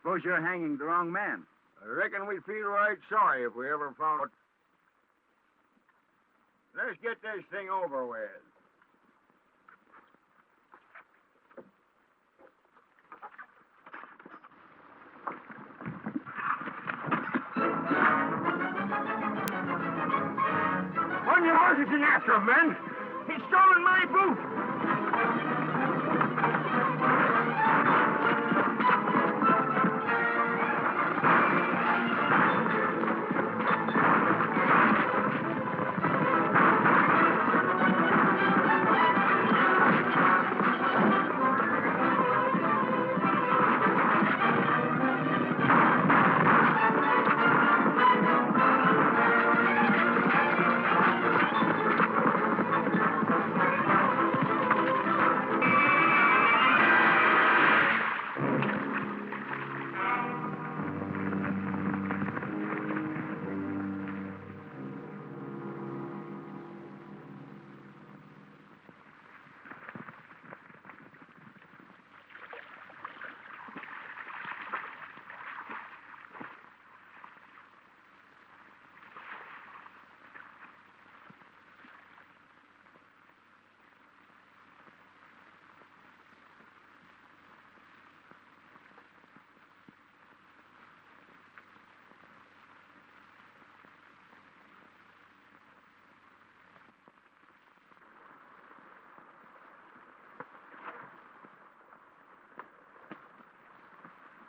Suppose you're hanging the wrong man. I reckon we'd feel right sorry if we ever found it. Let's get this thing over with. On your horses and after him, men. He's stolen my boot.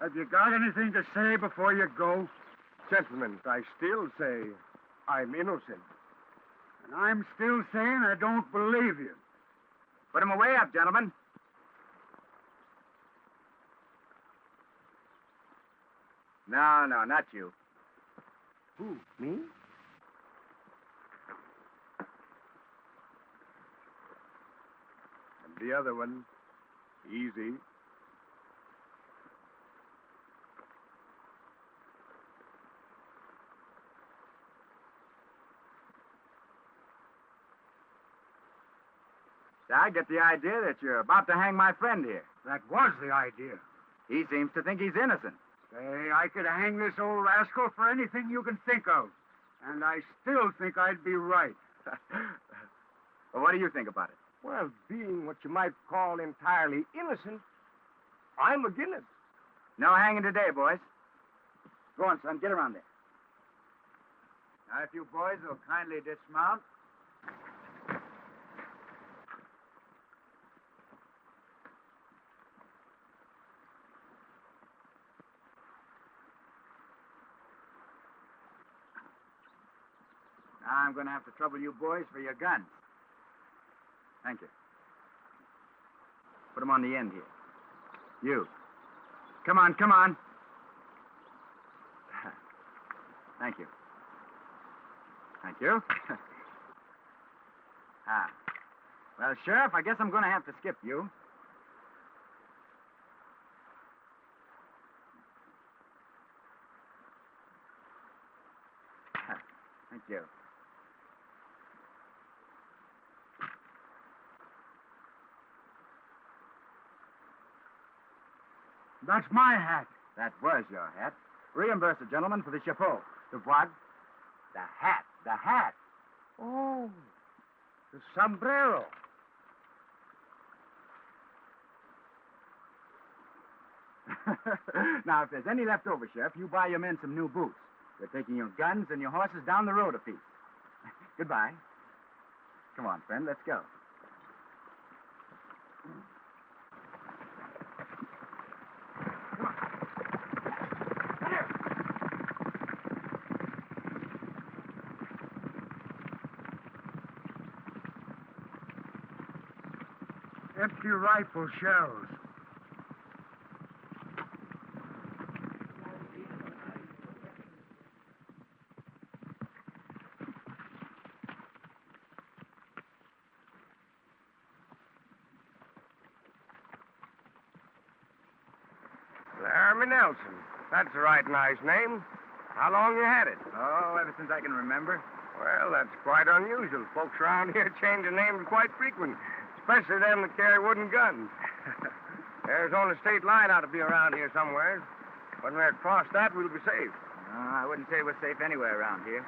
Have you got anything to say before you go? Gentlemen, I still say I'm innocent. And I'm still saying I don't believe you. Put him away up, gentlemen. No, not you. Who, me? And the other one, easy. I get the idea that you're about to hang my friend here. That was the idea. He seems to think he's innocent. Say, I could hang this old rascal for anything you can think of. And I still think I'd be right. Well, what do you think about it? Well, being what you might call entirely innocent, I'm against it. No hanging today, boys. Go on, son. Get around there. Now, if you boys will kindly dismount. Now I'm going to have to trouble you boys for your guns. Thank you. Put them on the end here. You. Come on. Thank you. Thank you. Well, Sheriff, I guess I'm going to have to skip you. Thank you. That's my hat. That was your hat. Reimburse the gentleman for the chapeau. The what? The hat. Oh, the sombrero. Now, if there's any left over, Sheriff, you buy your men some new boots. You're taking your guns and your horses down the road a piece. Goodbye. Come on, friend, let's go. Empty rifle shells. Laramie Nelson. That's a right nice name. How long you had it? Oh, ever since I can remember. Well, that's quite unusual. Folks around here change their names quite frequent, especially them that carry wooden guns. There's only a state line ought to be around here somewhere. When we're across that, we'll be safe. I wouldn't say we're safe anywhere around here.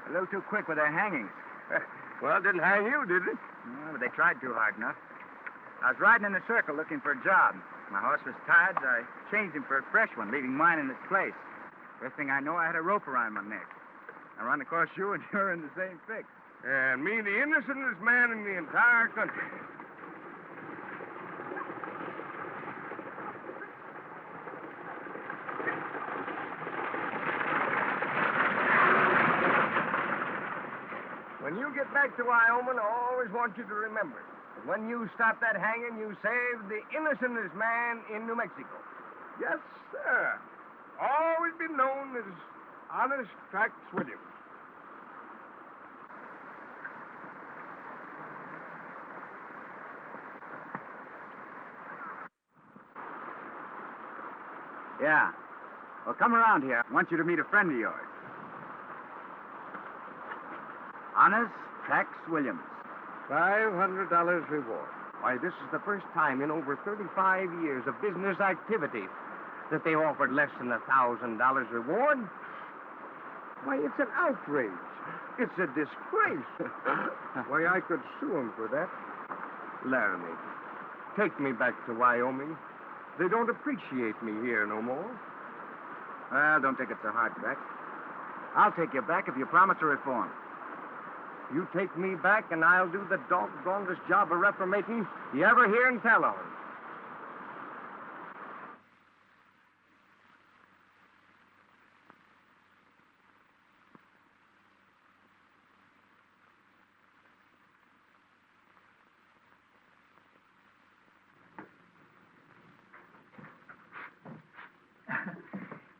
A little too quick with their hangings. Well, it didn't hang you, did it? No, but they tried too hard enough. I was riding in a circle looking for a job. My horse was tired, so I changed him for a fresh one, leaving mine in its place. First thing I know, I had a rope around my neck. I run across you, and you're in the same fix. And me, the innocentest man in the entire country. When you get back to Wyoming, I always want you to remember that when you stop that hanging, you saved the innocentest man in New Mexico. Yes, sir. Always been known as Honest Tracks Williams. Yeah. Well, come around here. I want you to meet a friend of yours. Honest Trax Williams. $500 reward. Why, this is the first time in over 35 years of business activity that they offered less than $1,000 reward. Why, it's an outrage. It's a disgrace. Why, I could sue him for that. Laramie, take me back to Wyoming. They don't appreciate me here no more. Well, don't take it so hard, Trax. I'll take you back if you promise to reform. You take me back, and I'll do the doggonedest job of reformating you ever hear and tell on.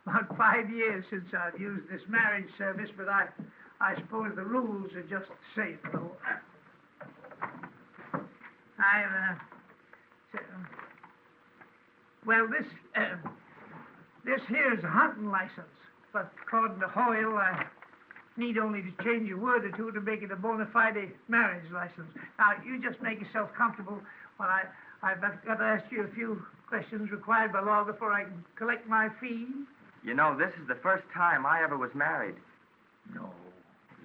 About 5 years since I've used this marriage service, but I suppose the rules are just the same, though. Well, this here's a hunting license, but according to Hoyle, I need only to change a word or two to make it a bona fide marriage license. Now, you just make yourself comfortable while I've got to ask you a few questions required by law before I can collect my fee. You know, this is the first time I ever was married. No.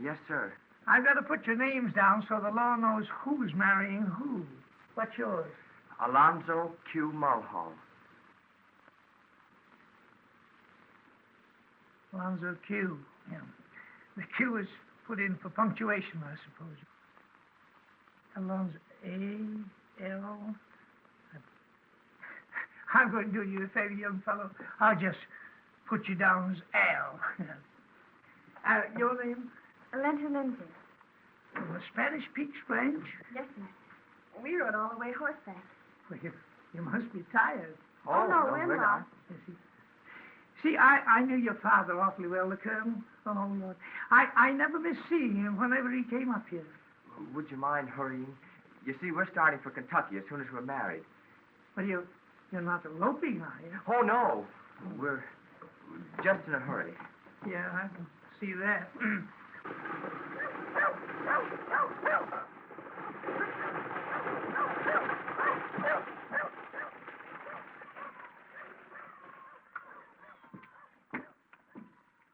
Yes, sir. I've got to put your names down so the law knows who's marrying who. What's yours? Alonzo Q. Mulhall. Alonzo Q. Yeah. The Q is put in for punctuation, I suppose. Alonzo A.L. I'm going to do you a favor, young fellow. I'll just put you down as Al. Your name? Lindsay. From the Spanish Peaks Ranch? Yes, sir. We rode all the way horseback. Well, you must be tired. Oh, no, we're not. See, I knew your father awfully well, the Colonel. Oh, Lord. I never missed seeing him whenever he came up here. Would you mind hurrying? You see, we're starting for Kentucky as soon as we're married. Well, you're not eloping, are you? Oh, no. We're just in a hurry. Yeah, I can see that.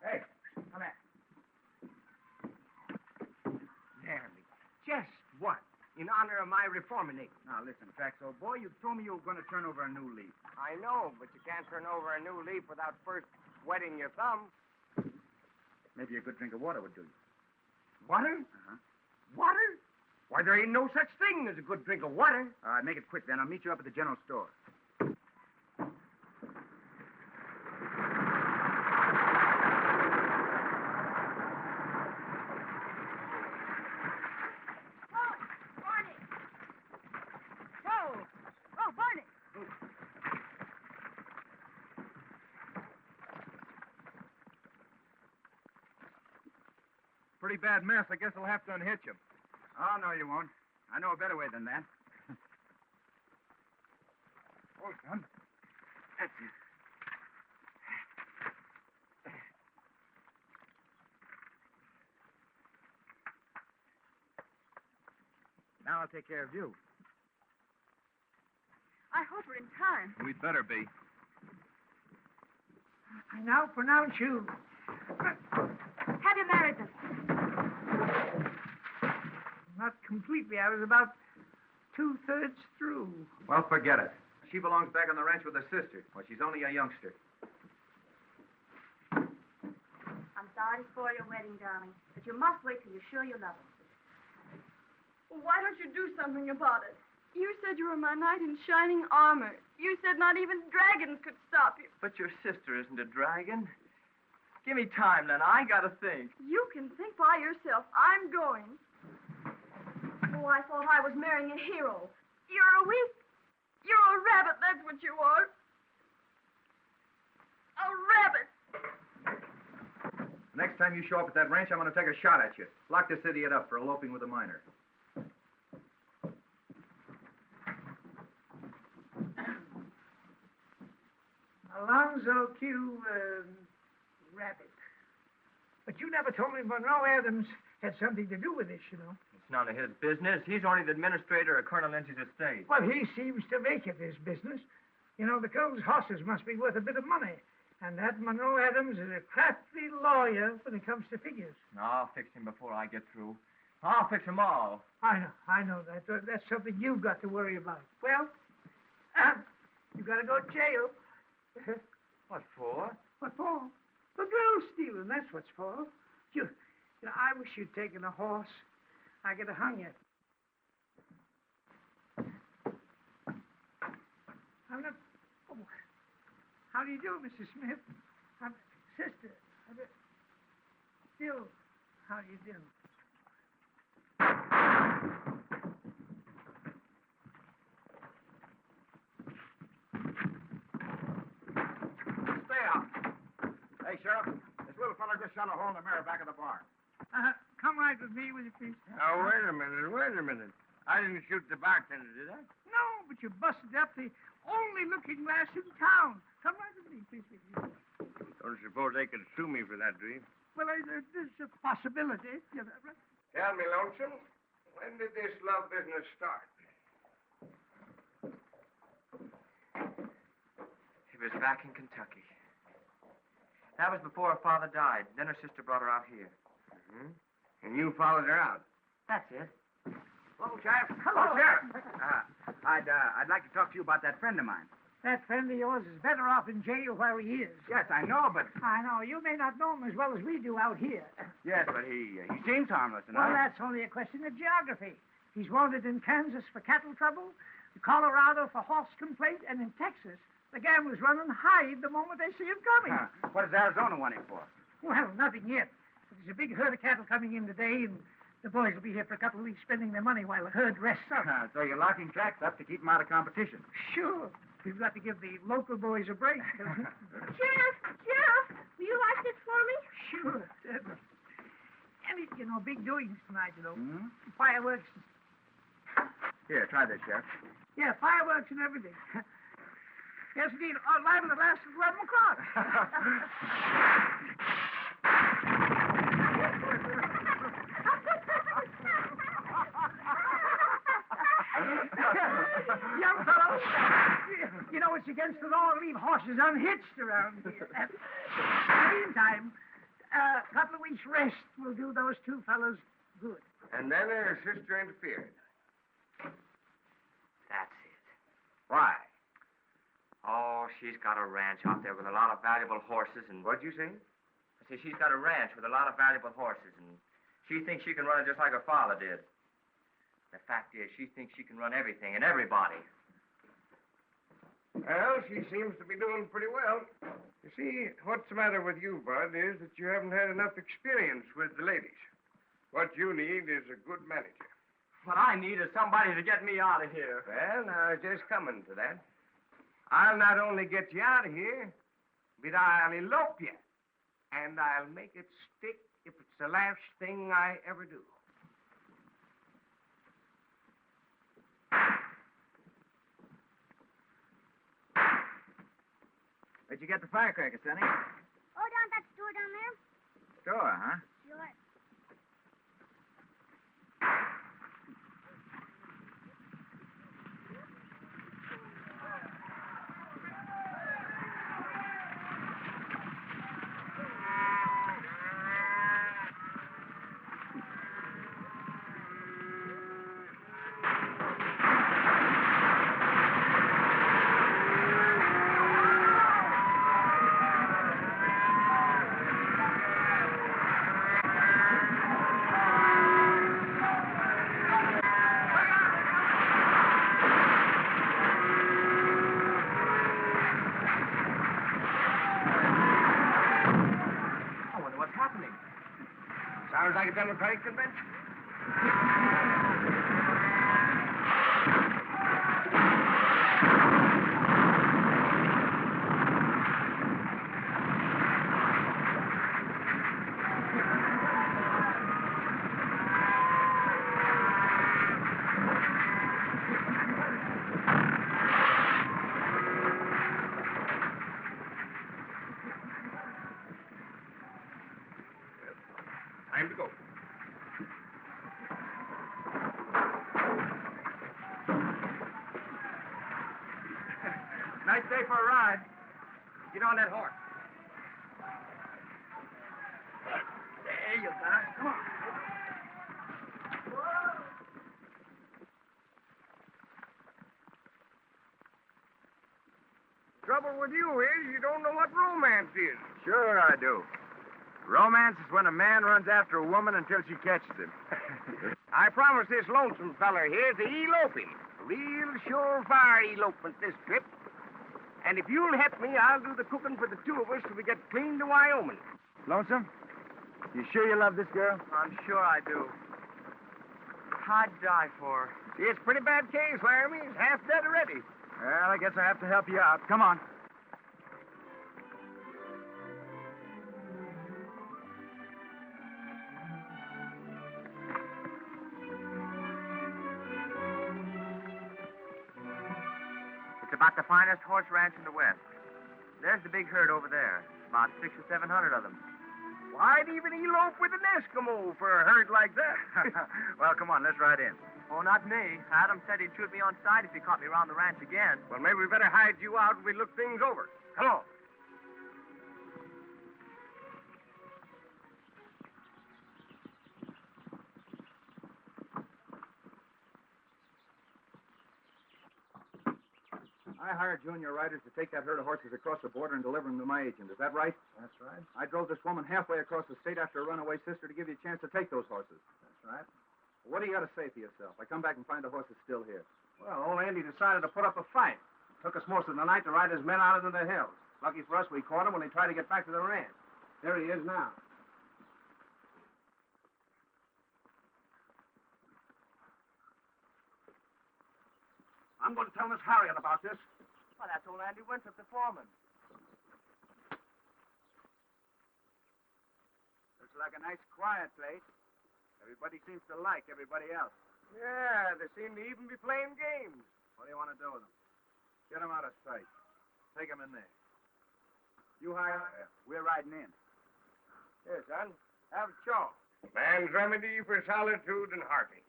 Hey, come here. Laramie, just what? In honor of my reforming. Now, listen, Trax, old boy, you told me you were going to turn over a new leaf. I know, but you can't turn over a new leaf without first wetting your thumb. Maybe a good drink of water would do you. Water? Uh-huh. Water? Why, there ain't no such thing as a good drink of water. All right, make it quick then. I'll meet you up at the general store. Pretty bad mess. I guess I'll have to unhitch him. Oh, no, you won't. I know a better way than that. Oh, son. That's it. Now I'll take care of you. I hope we're in time. We'd better be. I now pronounce you. Have you married them? Not completely. I was about 2/3 through. Well, forget it. She belongs back on the ranch with her sister. Well, she's only a youngster. I'm sorry to spoil your wedding, darling, but you must wait till you're sure you love him. Well, why don't you do something about it? You said you were my knight in shining armor. You said not even dragons could stop you. But your sister isn't a dragon. Give me time, then. I gotta think. You can think by yourself. I'm going. Oh, I thought I was marrying a hero. You're a weak. You're a rabbit, that's what you are. A rabbit. Next time you show up at that ranch, I'm going to take a shot at you. Lock this idiot up for eloping with a minor. Alonzo Q. Rabbit. But you never told me Monroe Adams had something to do with this, you know. It's none of his business. He's only the administrator of Colonel Lindsay's estate. Well, he seems to make it his business. You know, the Colonel's horses must be worth a bit of money. And that Monroe Adams is a crafty lawyer when it comes to figures. I'll fix him before I get through. I'll fix them all. I know that. That's something you've got to worry about. Well, you got to go to jail. What for? What for? For girl stealing, that's what's for. You know, I wish you'd taken a horse. I could have hung you. I'm not... Oh, how do you do, Mrs. Smith? Sister. Still, how do you do? Stay out. Hey, Sheriff, this little fella just shot a hole in the mirror back of the barn. Come right with me, will you, please? Now, wait a minute. I didn't shoot the bartender, did I? No, but you busted up the only looking glass in town. Come right with me, please. Don't suppose they could sue me for that, do you? Well, there's a possibility. Yeah, right. Tell me, Lonesome, when did this love business start? It was back in Kentucky. That was before her father died. Then her sister brought her out here. Mm-hmm. And you followed her out? That's it. Hello, Sheriff. Hello. Sheriff. I'd like to talk to you about that friend of mine. That friend of yours is better off in jail where he is. Yes, I know, but... I know. You may not know him as well as we do out here. Yes, but he seems harmless enough. Well, that's only a question of geography. He's wanted in Kansas for cattle trouble, Colorado for horse complaint, and in Texas, the gamblers run and hide the moment they see him coming. What does Arizona want him for? Well, nothing yet. There's a big herd of cattle coming in today, and the boys will be here for a couple of weeks spending their money while the herd rests up. So you're locking tracks up to keep them out of competition. Sure. We've got to give the local boys a break. Sheriff, will you light this for me? Sure. Any, big doings tonight, Hmm? Fireworks. Here, try this, Sheriff. Yeah, fireworks and everything. Yes, indeed. Liable to last 11 o'clock. Young fellow, it's against the law to leave horses unhitched around here. In the meantime, a couple of weeks' rest will do those two fellows good. And then her sister interfered. That's it. Why? Oh, she's got a ranch out there with a lot of valuable horses and... What'd you say? I say she's got a ranch with a lot of valuable horses, and she thinks she can run it just like her father did. The fact is, she thinks she can run everything and everybody. Well, she seems to be doing pretty well. You see, what's the matter with you, Bud, is that you haven't had enough experience with the ladies. What you need is a good manager. What I need is somebody to get me out of here. Well, now, just coming to that. I'll not only get you out of here, but I'll elope you. And I'll make it stick if it's the last thing I ever do. Where'd you get the firecracker, Sonny? Oh, down at that store down there? Store, huh? Sure. like a Democratic convention. Time to go. Nice day for a ride. Get on that horse. There you go. Come on. Trouble with you is you don't know what romance is. Sure I do. Romance is when a man runs after a woman until she catches him. I promised this lonesome feller here to elope him. A real surefire elopement this trip. And if you'll help me, I'll do the cooking for the two of us till we get clean to Wyoming. Lonesome? You sure you love this girl? I'm sure I do. I'd die for her. See, it's a pretty bad case, Laramie. He's half dead already. Well, I guess I have to help you out. Come on. It's about the finest horse ranch in the West. There's the big herd over there. About 600 or 700 of them. Why'd even elope with an Eskimo for a herd like that? Well, come on, let's ride in. Oh, not me. Adam said he'd shoot me on sight if he caught me around the ranch again. Well, maybe we better hide you out and we look things over. Come on. I hired junior riders to take that herd of horses across the border and deliver them to my agent. Is that right? That's right. I drove this woman halfway across the state after a runaway sister to give you a chance to take those horses. That's right. What do you got to say for yourself? I come back and find the horses still here. Well, old Andy decided to put up a fight. Took us most of the night to ride his men out into the hills. Lucky for us, we caught him when he tried to get back to the ranch. There he is now. I'm going to tell Miss Harriet about this. Well, that's old Andy Winthrop, the foreman. Looks like a nice, quiet place. Everybody seems to like everybody else. Yeah, they seem to even be playing games. What do you want to do with them? Get them out of sight. Take them in there. You hire? We're riding in. Here, son. Have a chaw. Man's remedy for solitude and heartache.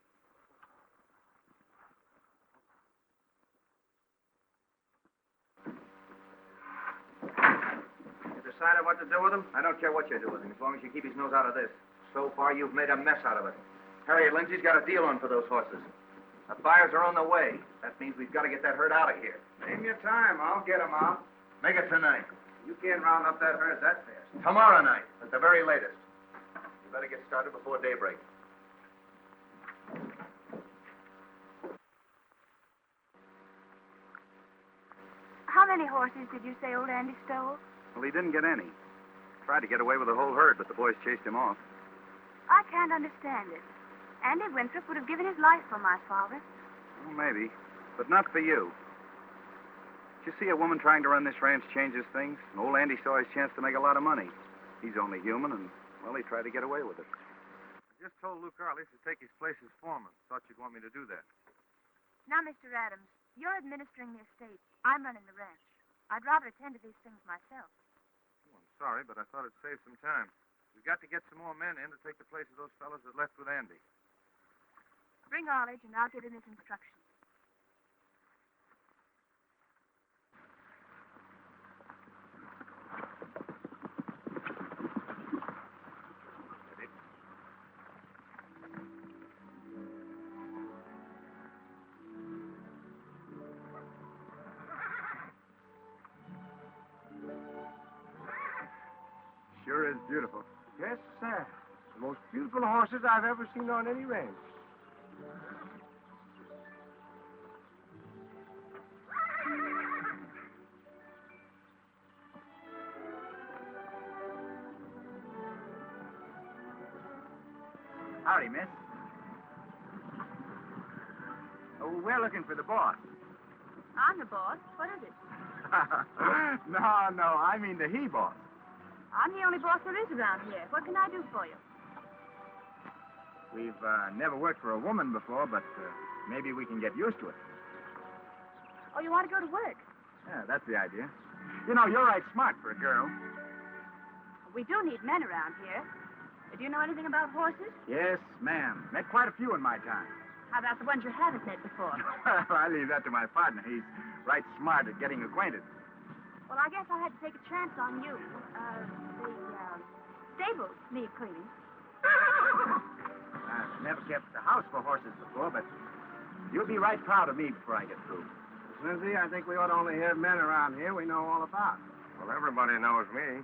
Decided what to do with him? I don't care what you do with him, as long as you keep his nose out of this. So far, you've made a mess out of it. Harriet Lindsay's got a deal on for those horses. The buyers are on the way. That means we've got to get that herd out of here. Name your time. I'll get him out. Make it tonight. You can't round up that herd that fast. Tomorrow night, at the very latest. You better get started before daybreak. How many horses did you say old Andy stole? Well, he didn't get any. Tried to get away with the whole herd, but the boys chased him off. I can't understand it. Andy Winthrop would have given his life for my father. Well, maybe, but not for you. Did you see a woman trying to run this ranch changes things? And old Andy saw his chance to make a lot of money. He's only human, and, well, he tried to get away with it. I just told Luke Arliss to take his place as foreman. Thought you'd want me to do that. Now, Mr. Adams, you're administering the estate. I'm running the ranch. I'd rather attend to these things myself. Oh, I'm sorry, but I thought it'd save some time. We've got to get some more men in to take the place of those fellows that left with Andy. Bring Arledge, and I'll give him his instructions. Sure is beautiful. Yes, sir. The most beautiful horses I've ever seen on any ranch. Howdy, miss. Oh, we're looking for the boss. I'm the boss. What is it? No, I mean the he-boss. I'm the only boss there is around here. What can I do for you? We've never worked for a woman before, but maybe we can get used to it. Oh, you want to go to work? Yeah, that's the idea. You know, you're right smart for a girl. We do need men around here. Do you know anything about horses? Yes, ma'am. Met quite a few in my time. How about the ones you haven't met before? I leave that to my partner. He's right smart at getting acquainted. Well, I guess I had to take a chance on you. The stables need cleaning. I've never kept the house for horses before, but you'll be right proud of me before I get through. Miss Lindsay, I think we ought to only have men around here we know all about. Well, everybody knows me.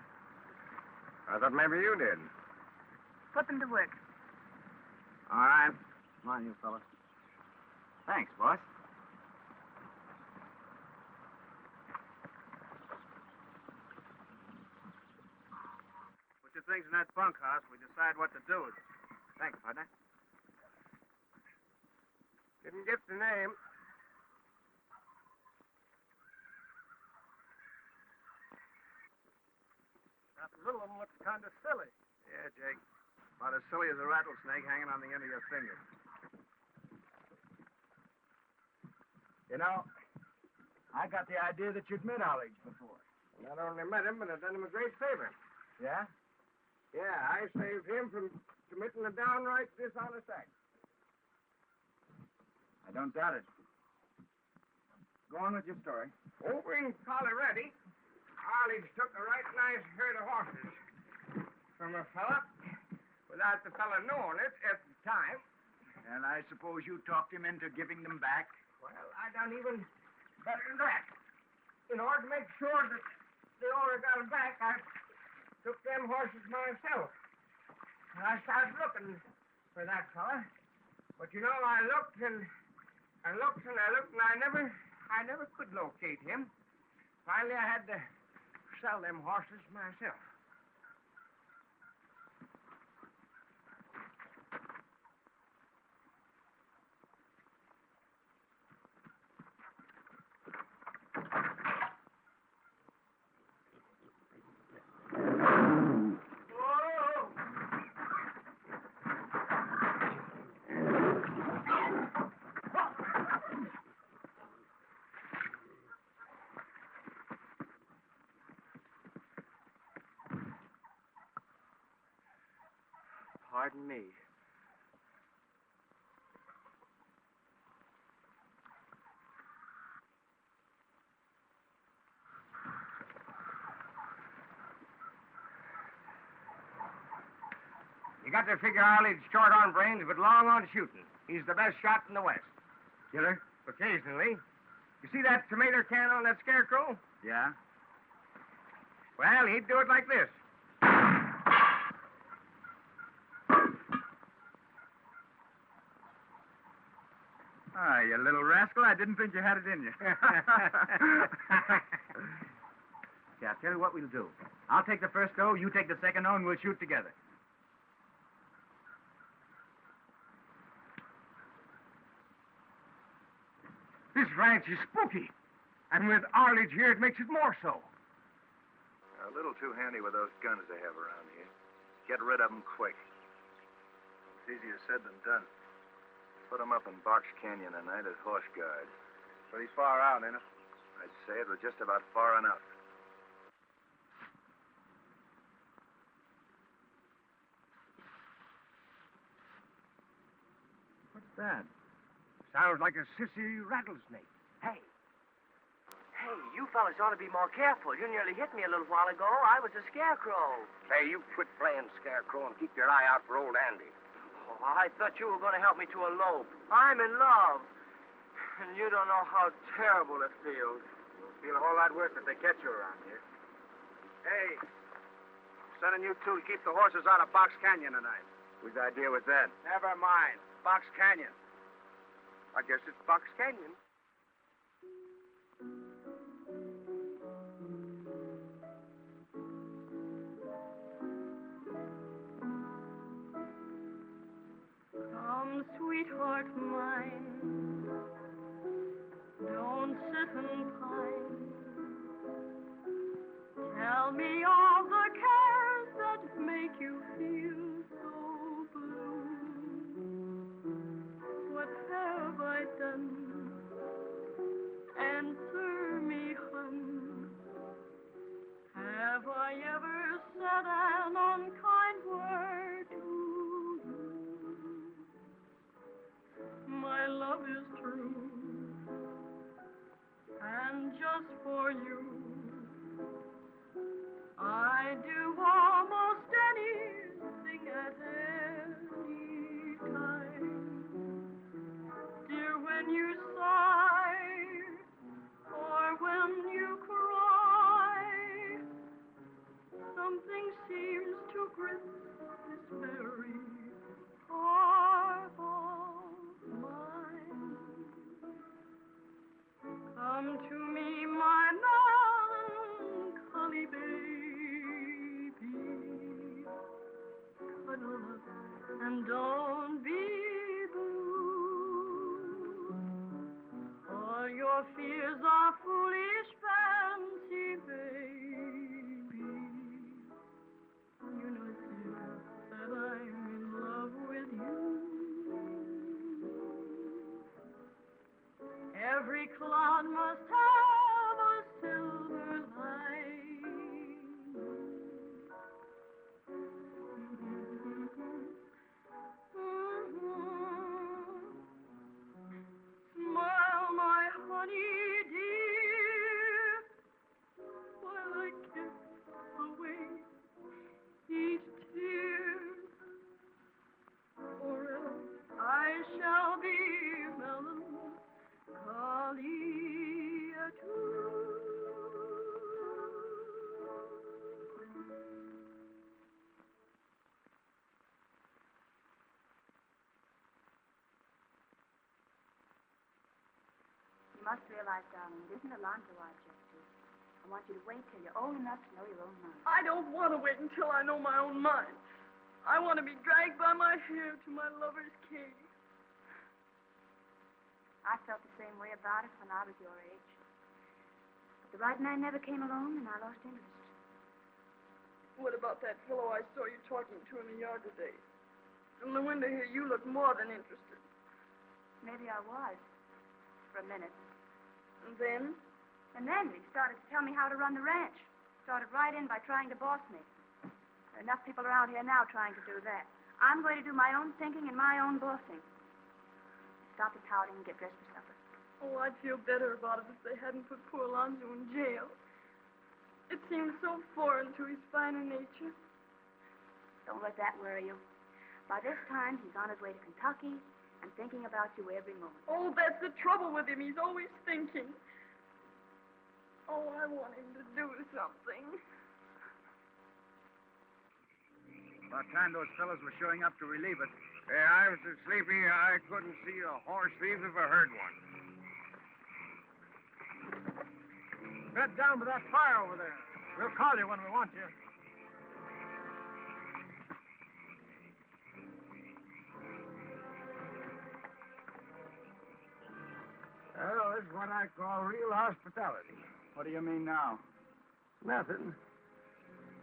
I thought maybe you did. Put them to work. All right. Come on, you fellas. Thanks, boss. Put your things in that bunkhouse. We decide what to do with it. Thanks, partner. Didn't get the name. That little one looks kind of silly. Yeah, Jake. About as silly as a rattlesnake hanging on the end of your finger. You know, I got the idea that you'd met Ollie before. Not only met him, but I've done him a great favor. Yeah? Yeah, I saved him from committing a downright dishonest act. I don't doubt it. Go on with your story. Over in Colorado, Ollie took a right nice herd of horses from a fella without the fella knowing it at the time. And I suppose you talked him into giving them back? Well, I done even better than that. In order to make sure that the owner got them back, I took them horses myself. And I started looking for that fella. But you know, I looked and I looked and I looked and I never could locate him. Finally, I had to sell them horses myself. Pardon me. You got to figure Ollie's short on brains, but long on shooting. He's the best shot in the West. Killer? Occasionally. You see that tomato can on that scarecrow? Yeah? Well, he'd do it like this. Ah, you little rascal. I didn't think you had it in you. Yeah, I'll tell you what we'll do. I'll take the first O, you take the second O, and we'll shoot together. This ranch is spooky. And with Arledge here, it makes it more so. They're a little too handy with those guns they have around here. Get rid of them quick. It's easier said than done. Put them up in Box Canyon tonight as horse guard. Pretty far out, ain't it? I'd say it was just about far enough. What's that? Sounds like a sissy rattlesnake. Hey, you fellas ought to be more careful. You nearly hit me a little while ago. I was a scarecrow. Hey, you quit playing scarecrow and keep your eye out for old Andy. Oh, I thought you were going to help me to elope. I'm in love. And you don't know how terrible it feels. It'll feel a whole lot worse if they catch you around here. Hey, I'm sending you two to keep the horses out of Box Canyon tonight. Whose idea was that? Never mind. Box Canyon. I guess it's Box Canyon. Tell me all the cares that make you feel so blue. What have I done? Answer me, hon. Have I ever said an unkind word to you? My love is true, and just for you, I do almost anything at any time. Dear, when you sigh, or when you cry, something seems to grip this very heart of mine. Come to me, my melancholy baby. Cuddle up and don't be blue. All your fears are foolish fancy, baby. You know, dear, that I'm in love with you. Every cloud must have a silver lining. Smile, my honey dear, while I kiss away each tear, or else I shall be melancholy too. You must realize, darling, it isn't a laundry wire just to. I want you to wait till you're old enough to know your own mind. I don't want to wait until I know my own mind. I want to be dragged by my hair to my lover's cave. I felt the same way about it when I was your age. But the right man never came along, and I lost interest. What about that fellow I saw you talking to in the yard today? From the window here, you look more than interested. Maybe I was, for a minute. And then? And then he started to tell me how to run the ranch. Started right in by trying to boss me. There are enough people around here now trying to do that. I'm going to do my own thinking and my own bossing. Stop the pouting and get dressed for supper. Oh, I'd feel better about it if they hadn't put poor Alonzo in jail. It seems so foreign to his finer nature. Don't let that worry you. By this time, he's on his way to Kentucky and thinking about you every moment. Oh, that's the trouble with him. He's always thinking. Oh, I want him to do something. About time those fellows were showing up to relieve us. Hey, I was so sleepy I couldn't see a horse thief if I heard one. Bed down by that fire over there. We'll call you when we want you. Well, this is what I call real hospitality. What do you mean now? Nothing.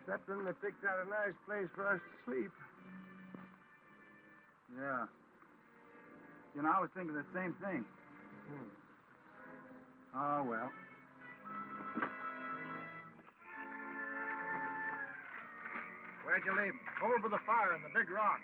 Except when they picked out a nice place for us to sleep. Yeah. You know, I was thinking the same thing. Oh, well. Where'd you leave him? Over by the fire in the big rock.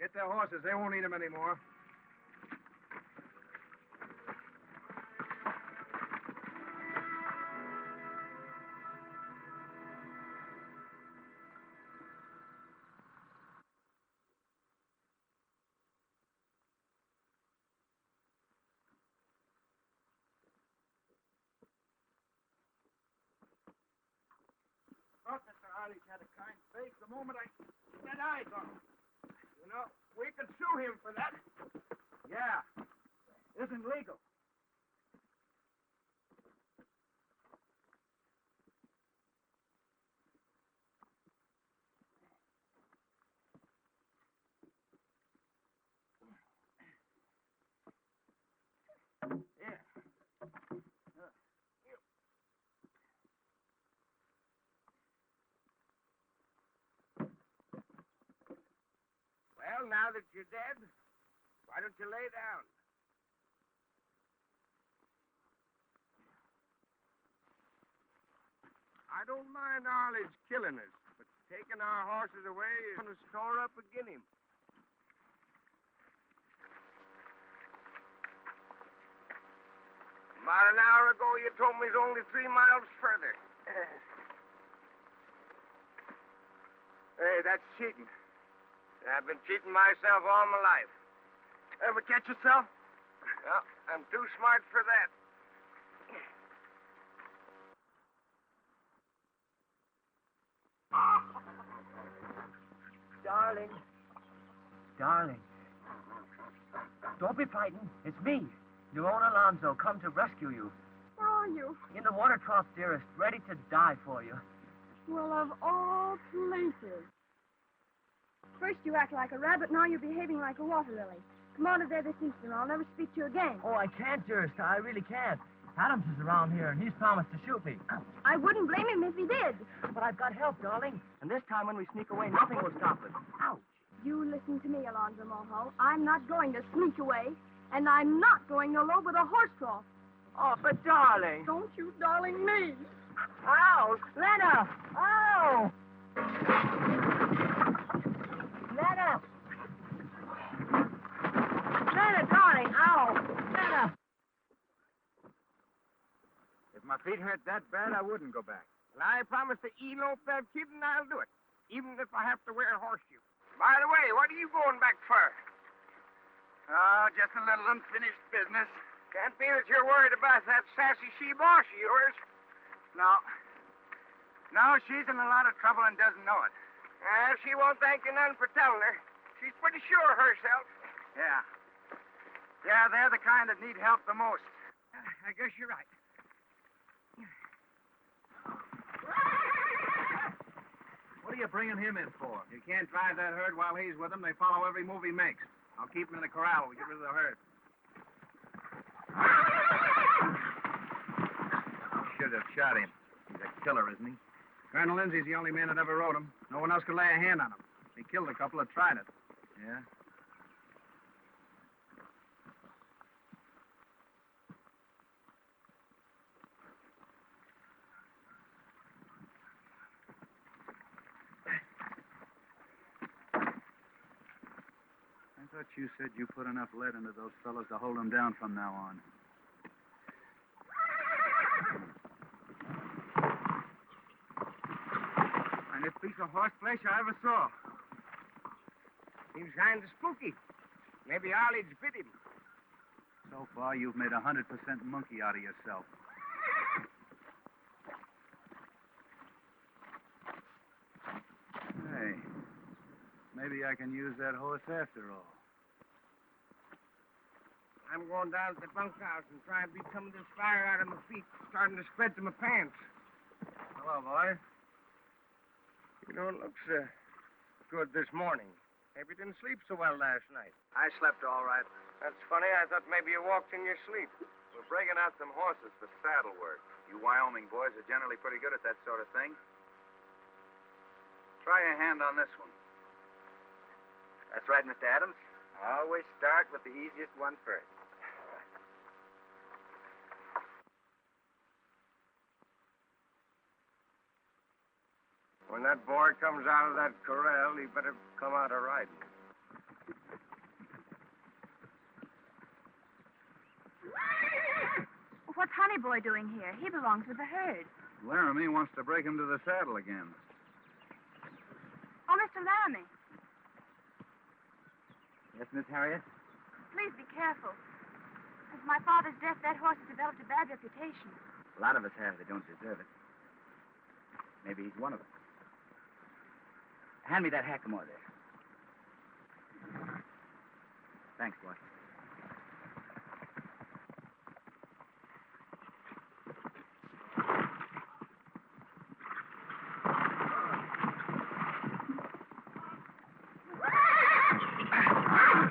Get their horses. They won't need them anymore. Artie's had a kind face the moment I set eyes on him. You know, we could sue him for that. Yeah. Isn't legal. Well, now that you're dead, why don't you lay down? I don't mind Arledge killing us, but taking our horses away is going to store up agin him. About an hour ago, you told me he's only 3 miles further. Hey, that's cheating. I've been cheating myself all my life. Ever catch yourself? Well, I'm too smart for that. Darling. Darling. Don't be frightened. It's me, your own Alonzo, come to rescue you. Where are you? In the water trough, dearest, ready to die for you. Well, of all places. First you act like a rabbit, now you're behaving like a water lily. Come out of there this instant, or I'll never speak to you again. Oh, I can't, dearest. I really can't. Adams is around here, and he's promised to shoot me. I wouldn't blame him if he did. But I've got help, darling. And this time when we sneak away, nothing will stop us. Ouch. You listen to me, Alonzo Moho. I'm not going to sneak away, and I'm not going to load with a horse trough. Oh, but darling. Don't you darling me. Ow! Lena! Ow! Lena! Lena, darling! Ow! Lena! If my feet hurt that bad, I wouldn't go back. Well, I promise to elope that kid, and I'll do it, even if I have to wear a horseshoe. By the way, what are you going back for? Oh, just a little unfinished business. Can't be that you're worried about that sassy she-boss of yours. No. No, she's in a lot of trouble and doesn't know it. She won't thank you none for telling her. She's pretty sure of herself. Yeah. Yeah, they're the kind that need help the most. I guess you're right. What are you bringing him in for? You can't drive that herd while he's with them. They follow every move he makes. I'll keep him in the corral when we get rid of the herd. Should have shot him. He's a killer, isn't he? Colonel Lindsay's the only man that ever rode him. No one else could lay a hand on him. He killed a couple that tried it. Yeah? I thought you said you put enough lead into those fellows to hold them down from now on. Finest piece of horseflesh I ever saw. Seems kind of spooky. Maybe Arledge bit him. So far, you've made 100% monkey out of yourself. Hey, maybe I can use that horse after all. I'm going down to the bunkhouse and try and beat some of this fire out of my feet, starting to spread to my pants. Hello, boy. You don't look so good this morning. Maybe you didn't sleep so well last night. I slept all right. That's funny. I thought maybe you walked in your sleep. We're breaking out some horses for saddle work. You Wyoming boys are generally pretty good at that sort of thing. Try your hand on this one. That's right, Mr. Adams. Always start with the easiest one first. When that boy comes out of that corral, he better come out of riding. What's Honey Boy doing here? He belongs with the herd. Laramie wants to break him to the saddle again. Oh, Mr. Laramie, Yes, Miss Harriet? please be careful. Since my father's death, that horse has developed a bad reputation. A lot of us have. They don't deserve it. Maybe he's one of them. Hand me that hackamore there. Thanks, boy.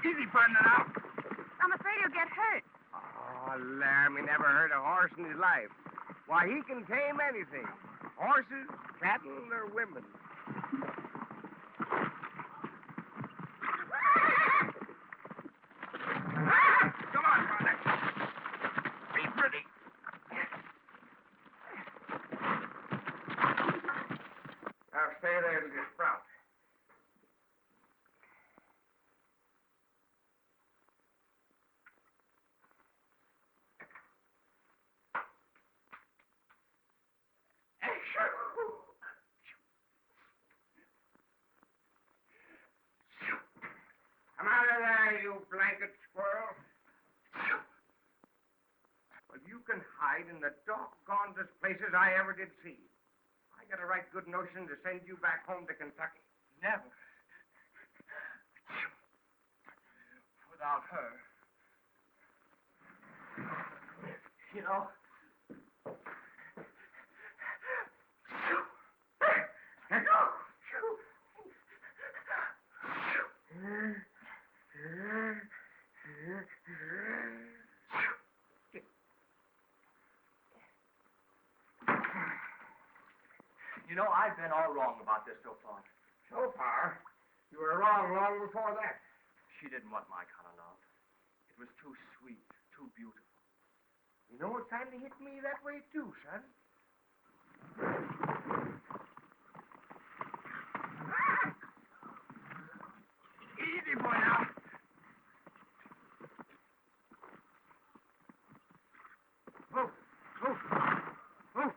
Easy, partner, now. I'm afraid he'll get hurt. Oh, Laramie never heard a horse in his life. Why, he can tame anything. Horses, cattle, or women. Come on, partner. Be pretty. Now stay there till you sprout. Come out of there, you blanket squirrel. Well, you can hide in the doggondest places I ever did see. I got a right good notion to send you back home to Kentucky. Never. Without her. You know, I've been all wrong about this so far. So far, you were wrong long before that. She didn't want my kind of love. It was too sweet, too beautiful. You know, it kind of hit me that way, too, son. Easy, boy, now. Oh, oh, oh.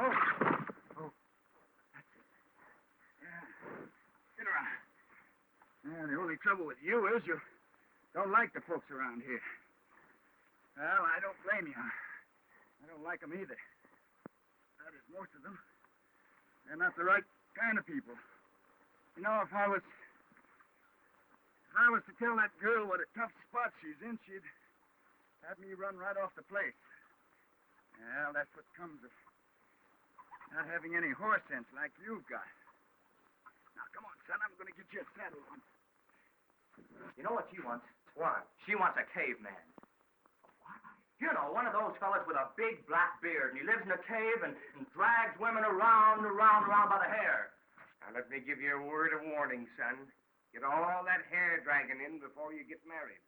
Oh, oh. That's it. Yeah. Sit around. Yeah, the only trouble with you is you don't like the folks around here. Well, I don't blame you. I don't like them either. That is most of them. They're not the right kind of people. You know, if I was to tell that girl what a tough spot she's in, she'd have me run right off the place. Well, that's what comes of not having any horse sense like you've got. Now, come on, son. I'm going to get you a saddle on. You know what she wants? What? She wants a caveman. What? You know, one of those fellas with a big black beard, and he lives in a cave and drags women around by the hair. Now, let me give you a word of warning, son. Get all that hair dragging in before you get married.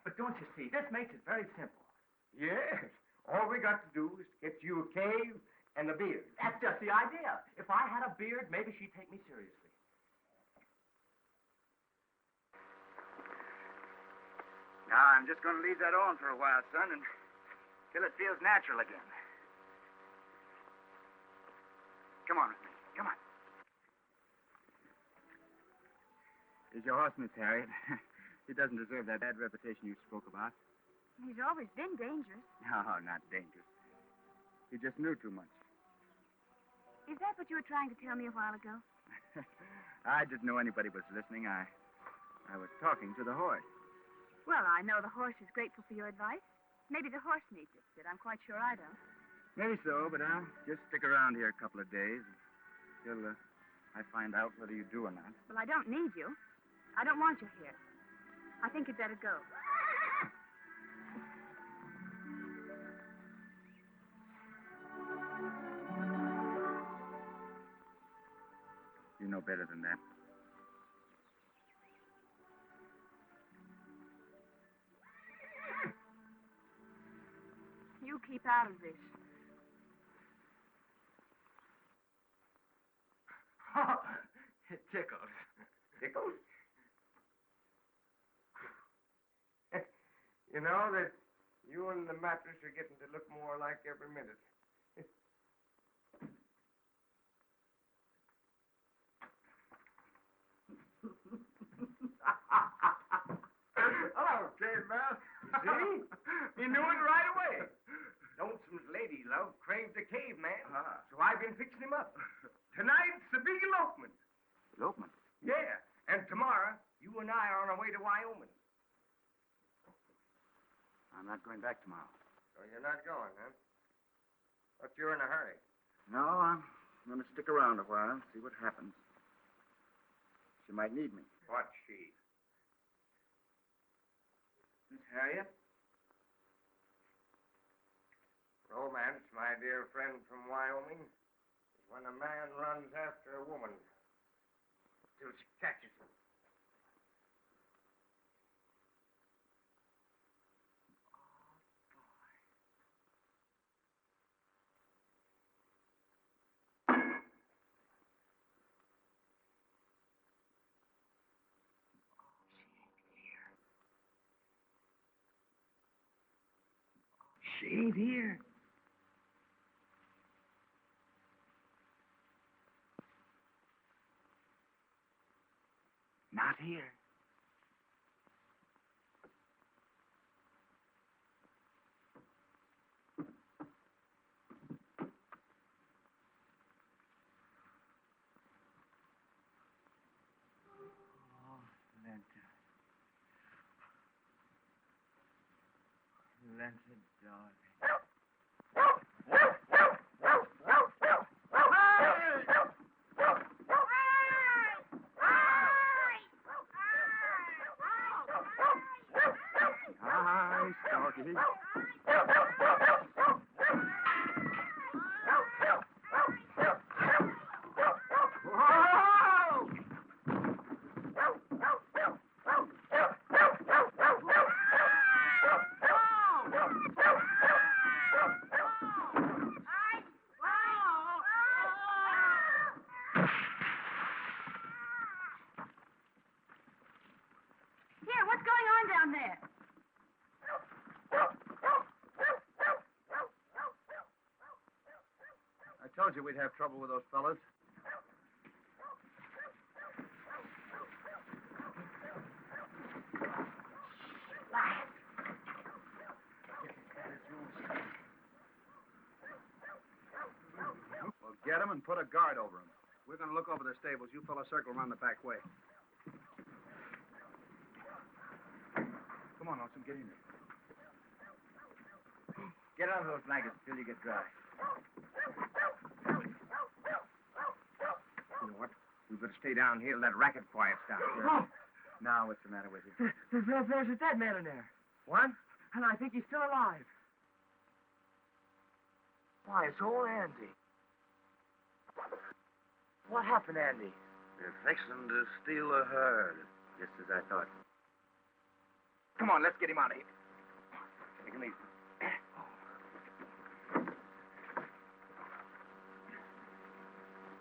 But don't you see, this makes it very simple. Yes. All we got to do is get you a cave and a beard. That's just the idea. If I had a beard, maybe she'd take me seriously. Now, I'm just going to leave that on for a while, son, until it feels natural again. Come on with me. Come on. Is your horse, Miss Harriet? He doesn't deserve that bad reputation you spoke about. He's always been dangerous. No, not dangerous. He just knew too much. Is that what you were trying to tell me a while ago? I didn't know anybody was listening. I was talking to the horse. Well, I know the horse is grateful for your advice. Maybe the horse needs it, but I'm quite sure I don't. Maybe so, but I'll just stick around here a couple of days until I find out whether you do or not. Well, I don't need you. I don't want you here. I think you'd better go. You know better than that. You keep out of this. It tickles. Tickles? You know that you and the mattress are getting to look more alike every minute. Hello, caveman. See? You knew it right away. Lonesome's lady love craved a caveman. Uh-huh. So I've been fixing him up. Tonight's the big elopement. Elopement? Yeah, and tomorrow, you and I are on our way to Wyoming. I'm not going back tomorrow. So you're not going, huh? But you're in a hurry. No, I'm going to stick around a while and see what happens. She might need me. What's she? Miss Harriet? Romance, my dear friend from Wyoming, is when a man runs after a woman till she catches him. She ain't here. Not here. Oh, Lenta. Lenta, darling. Hi, Stalky. Here, what's going on down there? I told you we'd have trouble with those fellas. Well, get them and put a guard over them. We're going to look over the stables. You fellas circle around the back way. Come on, Nelson, get in there. Get under those blankets until you get dry. You know what? We better stay down here and let racket quiets down. Now, what's the matter with you? There's a dead man in there. What? And I think he's still alive. Why, it's old Andy. What happened, Andy? They're fixing to steal a herd. Just as I thought. Come on, let's get him out of here. Take him easy.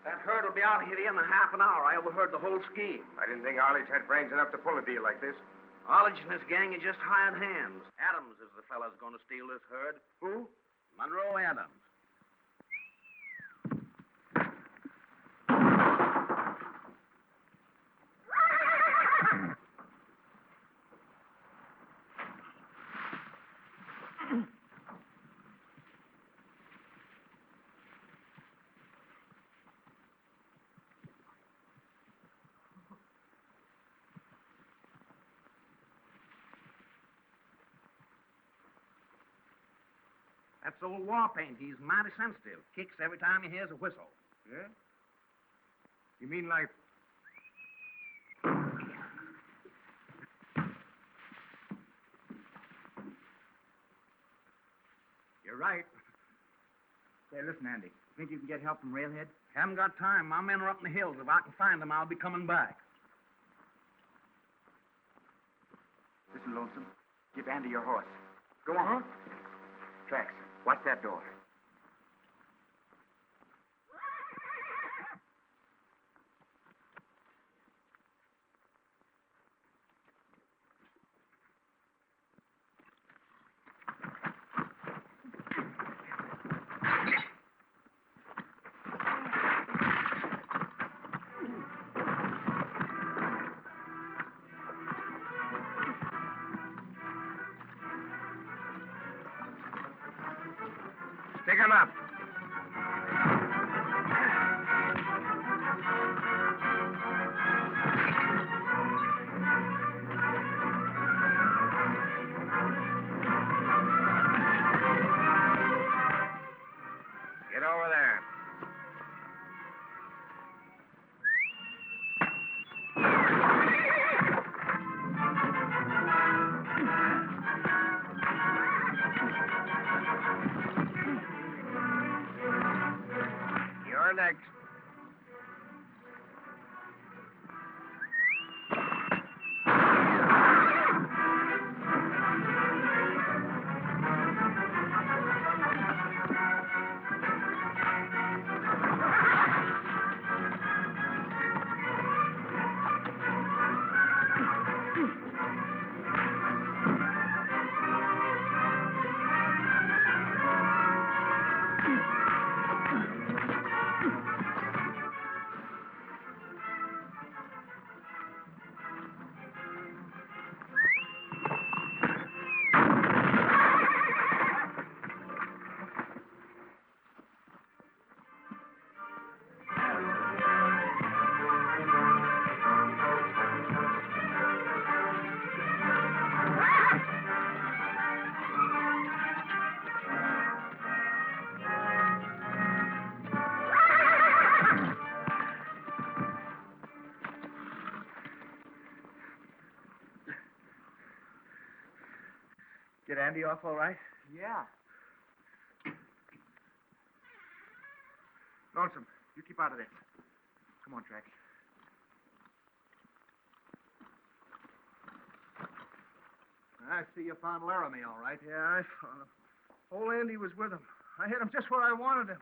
That herd will be out of here in half an hour. I overheard the whole scheme. I didn't think Arledge had brains enough to pull a deal like this. Arledge and his gang are just hired hands. Adams is the fella's going to steal this herd. Who? Monroe Adams. That's old Warpaint. He's mighty sensitive. Kicks every time he hears a whistle. Yeah? You mean like... You're right. Say, listen, Andy. Think you can get help from Railhead? Haven't got time. My men are up in the hills. If I can find them, I'll be coming back. Listen, Lonesome. Give Andy your horse. Go on. Tracks. Watch that door. Pick him up. next. Get Andy off all right? Yeah. Lonesome, you keep out of this. Come on, Trax. I see you found Laramie all right. Yeah, I found him. Old Andy was with him. I hit him just where I wanted him.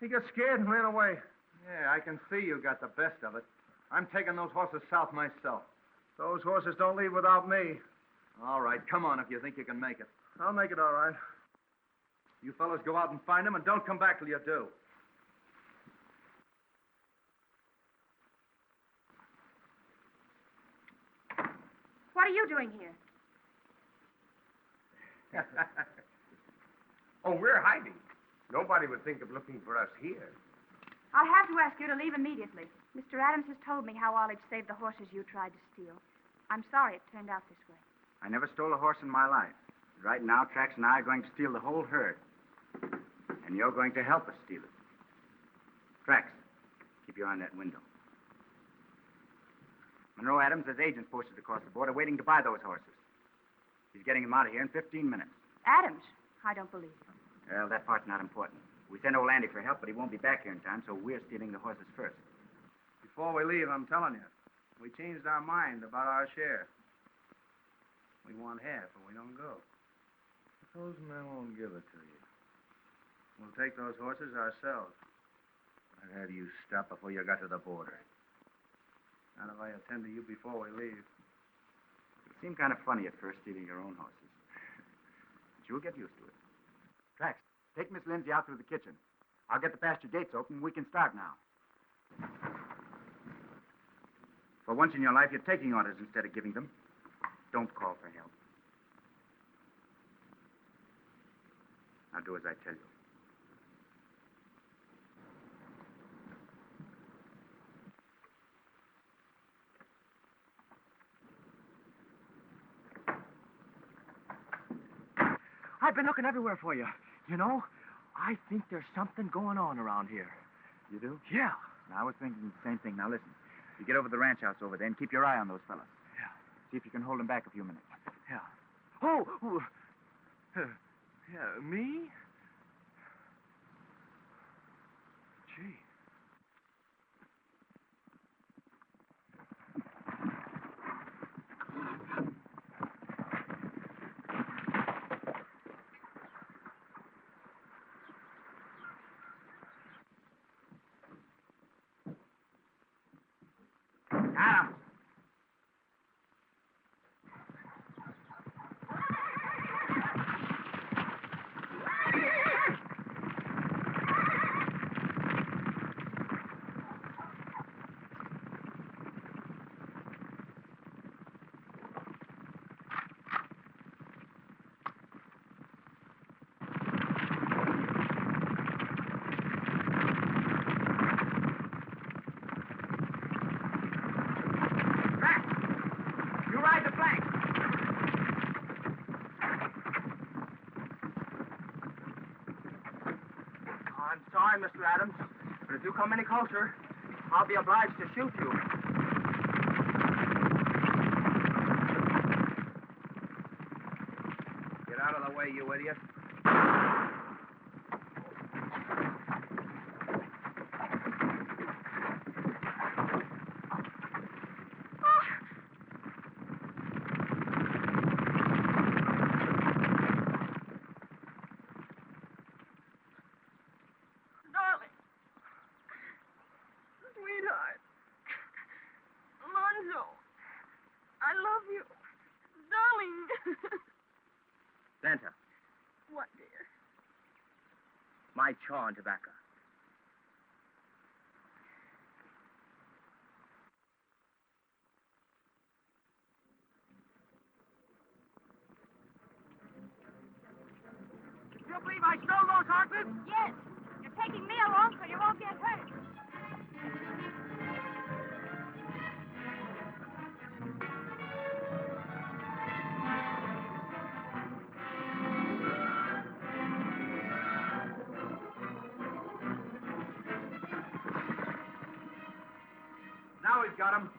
He got scared and ran away. Yeah, I can see you got the best of it. I'm taking those horses south myself. Those horses don't leave without me. All right, come on if you think you can make it. I'll make it all right. You fellas go out and find them, and don't come back till you do. What are you doing here? Oh, we're hiding. Nobody would think of looking for us here. I'll have to ask you to leave immediately. Mr. Adams has told me how Ollie saved the horses you tried to steal. I'm sorry it turned out this way. I never stole a horse in my life. Right now, Trax and I are going to steal the whole herd. And you're going to help us steal it. Trax, keep your eye on that window. Monroe Adams has agents posted across the border waiting to buy those horses. He's getting them out of here in 15 minutes. Adams? I don't believe you. Well, that part's not important. We sent old Andy for help, but he won't be back here in time, so we're stealing the horses first. Before we leave, I'm telling you, we changed our mind about our share. We want half, and we don't go. Suppose I won't give it to you. We'll take those horses ourselves. I'd have you stop before you got to the border. Not if I attend to you before we leave. It seemed kind of funny at first stealing your own horses. But you'll get used to it. Trax, take Miss Lindsay out through the kitchen. I'll get the pasture gates open. We can start now. For once in your life, you're taking orders instead of giving them. Don't call for help. Now do as I tell you. I've been looking everywhere for you. You know, I think there's something going on around here. You do? Yeah. Now, I was thinking the same thing. Now, listen. You get over to the ranch house over there and keep your eye on those fellas. Yeah. See if you can hold them back a few minutes. Yeah. Oh, yeah, me? Gee. Adams! I'm sorry, Mr. Adams, but if you come any closer, I'll be obliged to shoot you. Get out of the way, you idiot. my chaw and tobacco. You believe I stole those horses? Yes. You're taking me along so you won't get hurt. Now he's got him.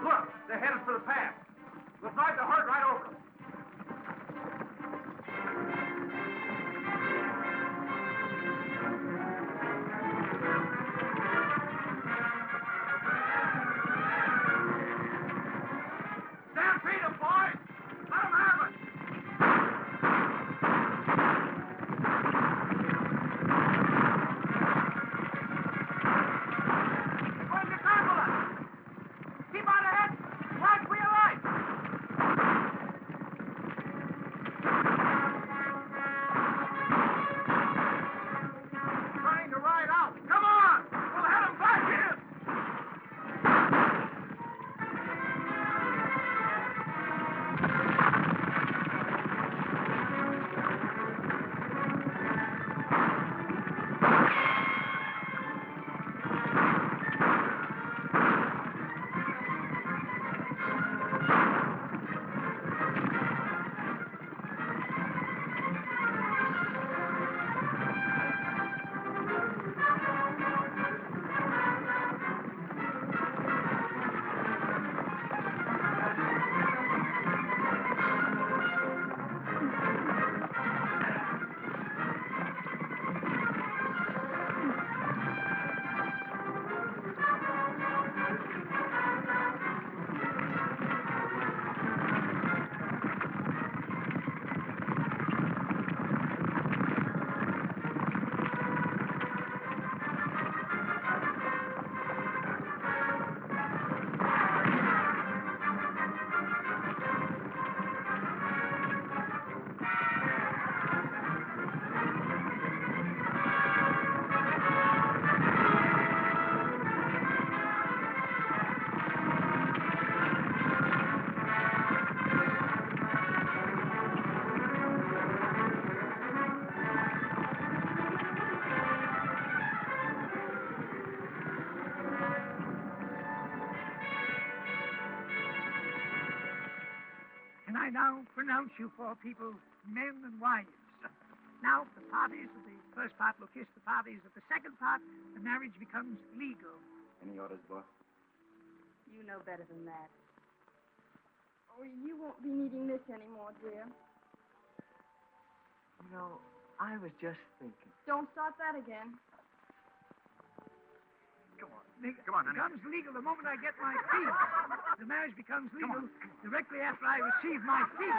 Look, they're headed for the pass. We'll drive the herd right over them. Stampede them, boys! Let them have it! They're going to trample us! Keep on ahead! Watch for your life! Trying to ride out! Come on! We'll head them back in! And I now pronounce you four people men and wives. Now, if the parties of the first part will kiss the parties of the second part, the marriage becomes legal. Any orders, boss? You know better than that. Oh, you won't be needing this anymore, dear. You know, I was just thinking. Don't start that again. Come on. Come on, honey. It becomes legal the moment I get my fee. The marriage becomes legal directly after I receive my fee.